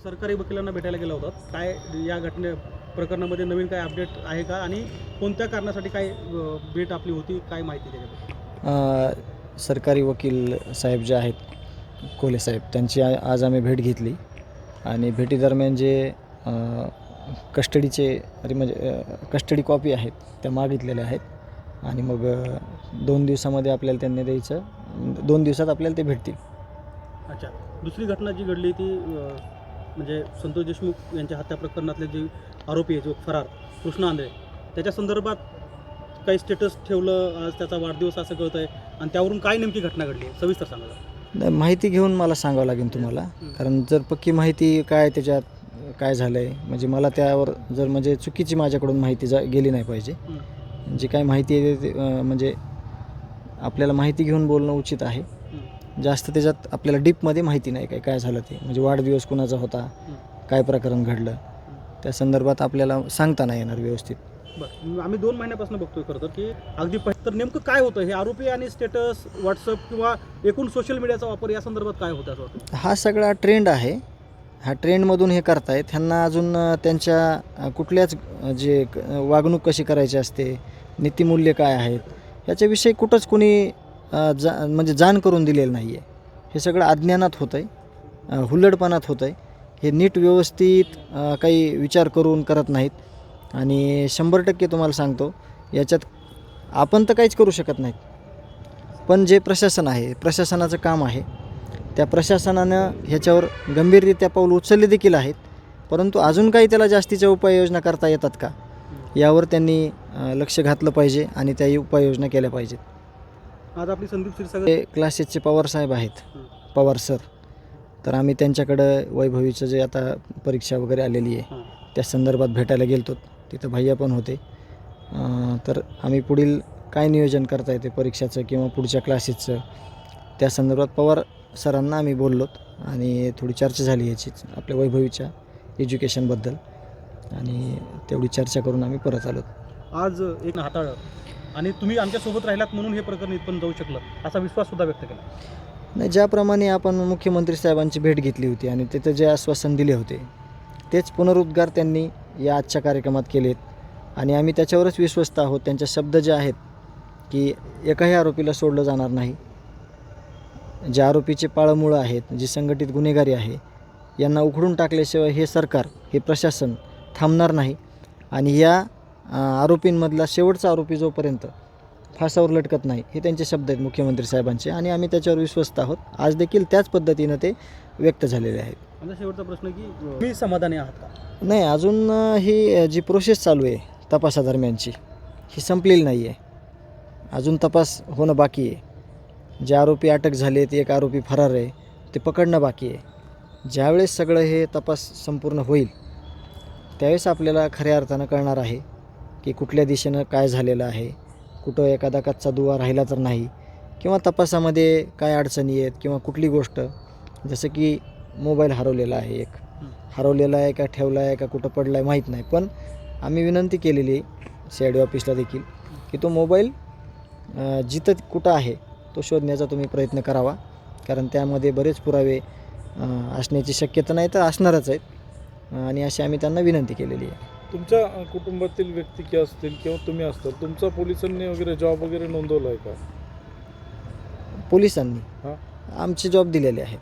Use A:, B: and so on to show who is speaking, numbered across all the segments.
A: सरकारी वकिलांना भेटायला गेला होता. काय या प्रकरणामध्ये नवीन काय अपडेट आहे का आणि कोणत्या कारणासाठी काय भेट आपली होती, काय माहिती त्याच्याबद्दल?
B: सरकारी वकील साहेब जे आहेत कोले साहेब त्यांची आज आम्ही भेट घेतली आणि भेटीदरम्यान जे कस्टडीचे कस्टडी कॉपी आहेत त्या मागितलेल्या आहेत आणि मग 2 दिवसामध्ये आपल्याला त्यांनी द्यायचं, 2 दिवसात आपल्याला ते भेटतील.
A: अच्छा, दुसरी घटना जी घडली ती म्हणजे संतोष देशमुख यांच्या हत्या प्रकरणातले जे आरोपी आहे जो फरार कृष्णा आंधळे, त्याच्या संदर्भात काही स्टेटस ठेवलं, आज त्याचा वाढदिवस असं कळत आहे आणि त्यावरून काय नेमकी घटना घडली आहे सविस्तर सांगा.
B: माहिती घेऊन मला सांगावं लागेल तुम्हाला, कारण जर पक्की माहिती काय त्याच्यात काय झालं आहे म्हणजे मला त्यावर जर म्हणजे चुकीची माझ्याकडून माहिती गेली नाही पाहिजे. जी काय माहिती आहे ते म्हणजे आपल्याला माहिती घेऊन बोलणं उचित आहे. जास्त त्याच्यात आपल्याला डीपमध्ये माहिती नाही काय झालं ते, म्हणजे वाढदिवस कुणाचा होता, काय प्रकरण घडलं त्या संदर्भात आपल्याला सांगता नाही येणार व्यवस्थित.
A: बरं, आम्ही 2 महिन्यापासून बघतोय खरं तर की अगदी तर नेमकं काय होतं हे आरोपी आणि स्टेटस व्हॉट्सअप किंवा एकूण सोशल मीडियाचा वापर या संदर्भात काय होतं असं वाटतं?
B: हा सगळा ट्रेंड आहे. हा ट्रेंडमधून हे करतायत. ह्यांना अजून त्यांच्या कुठल्याच जे वागणूक कशी करायची असते, नीतिमूल्य काय आहेत ह्याच्याविषयी कुठंच कोणी म्हणजे जाण करून दिलेलं नाही आहे. हे सगळं अज्ञानात होतं आहे, हुल्लडपणात होतं आहे. हे नीट व्यवस्थित काही विचार करून करत नाहीत आणि 100% तुम्हाला सांगतो याच्यात आपण तर काहीच करू शकत नाहीत, पण जे प्रशासन आहे, प्रशासनाचं काम आहे, त्या प्रशासनानं ह्याच्यावर गंभीररित्या पाऊल उचलले देखील आहेत, परंतु अजून काही त्याला जास्तीच्या उपाययोजना करता येतात का यावर त्यांनी लक्ष घातलं पाहिजे आणि त्या उपाययोजना केल्या पाहिजेत.
A: आज आपली संदीप क्षीरसागर
B: क्लासेसचे पवार साहेब आहेत, पवार सर, तर आम्ही त्यांच्याकडं वैभवीचं जे आता परीक्षा वगैरे आलेली आहे त्या संदर्भात भेटायला गेलतो. तिथं भैया पण होते. तर आम्ही पुढील काय नियोजन करता येते परीक्षाचं किंवा पुढच्या क्लासेसचं त्या संदर्भात पवार सरांना आम्ही बोललोत आणि थोडी चर्चा झाली याचीच आपल्या वैभवीच्या एज्युकेशनबद्दल आणि तेवढी चर्चा करून आम्ही परत आलो.
A: आज एक हाताळलं आणि तुम्ही आमच्यासोबत राहिलात म्हणून हे प्रकरण इथपर्यंत जाऊ शकलं असा विश्वाससुद्धा व्यक्त केला.
B: नाही, ज्याप्रमाणे आपण मुख्यमंत्री साहेबांची भेट घेतली होती आणि तिथं जे आश्वासन दिले होते तेच पुनरुद्गार त्यांनी या आजच्या कार्यक्रमात केलेत आणि आम्ही त्याच्यावरच विश्वस्त आहोत. त्यांचे शब्द जे आहेत की एकाही आरोपीला सोडलं जाणार नाही, जे आरोपीचे पाळमुळं आहेत, जी संघटित गुन्हेगारी आहे यांना उखडून टाकल्याशिवाय हे सरकार, हे प्रशासन थांबणार नाही आणि या आरोपींमधला शेवटचा आरोपी जोपर्यंत फासावर लटकत नाही हे त्यांचे शब्द आहेत मुख्यमंत्री साहेबांचे आणि आम्ही त्याच्यावर विश्वस्त आहोत. आज देखील त्याच पद्धतीनं ते व्यक्त झालेले आहेत.
A: माझा शेवटचा प्रश्न की तुम्ही समाधानी आहात का?
B: नाही, अजून ही जी प्रोसेस चालू आहे तपासादरम्यानची ही संपलेली नाही आहे. अजून तपास होणं बाकी आहे. जे आरोपी अटक झाले ते एक आरोपी फरार आहे ते पकडणं बाकी आहे. ज्यावेळेस सगळं हे तपास संपूर्ण होईल त्यावेळेस आपल्याला खऱ्या अर्थानं कळणार आहे की कुठल्या दिशेनं काय झालेलं आहे, कुठं एखादा कच्चा दुवा राहिला तर नाही किंवा तपासामध्ये काय अडचणी आहेत किंवा कुठली गोष्ट, जसं की मोबाईल हरवलेला आहे, एक हरवलेला आहे का ठेवला आहे का कुठं पडला आहे माहीत नाही, पण आम्ही विनंती केलेली आहे CID ऑफिसला देखील की तो मोबाईल जिथं कुठं आहे तो शोधण्याचा तुम्ही प्रयत्न करावा, कारण त्यामध्ये बरेच पुरावे असण्याची शक्यता नाही तर असणारच आहेत आणि अशी आम्ही त्यांना विनंती केलेली आहे.
C: तुमच्या कुटुंबातील व्यक्ती असतील किंवा तुम्ही असताल, तुमचा पोलिसांनी वगैरे जॉब वगैरे नोंदवला आहे का?
B: पोलिसांनी आमचे जॉब दिलेले आहेत.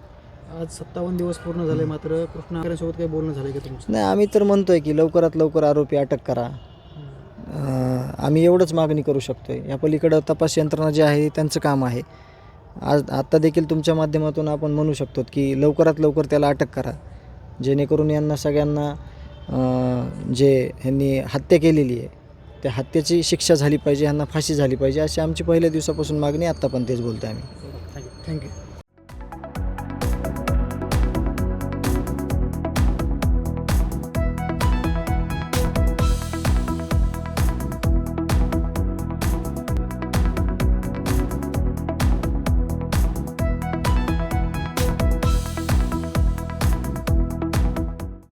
A: आज 57 दिवस पूर्ण झाले, मात्र कृष्णा आंधळेसोबत काही बोलणं झालं का तुमचं?
B: नाही, आम्ही तर म्हणतो आहे की लवकरात लवकर आरोपी अटक करा. आम्ही एवढंच मागणी करू शकतो आहे. या पलीकडं तपास यंत्रणा जी आहे त्यांचं काम आहे. आत्ता देखील तुमच्या माध्यमातून आपण म्हणू शकतो की लवकरात लवकर त्याला अटक करा, जेणेकरून यांना सगळ्यांना जे ह्यांनी हत्या केलेली आहे त्या हत्येची शिक्षा झाली पाहिजे, ह्यांना फाशी झाली पाहिजे, अशी आमची पहिल्या दिवसापासून मागणी. आत्ता पण तेच बोलतो आम्ही.
A: थँक्यू.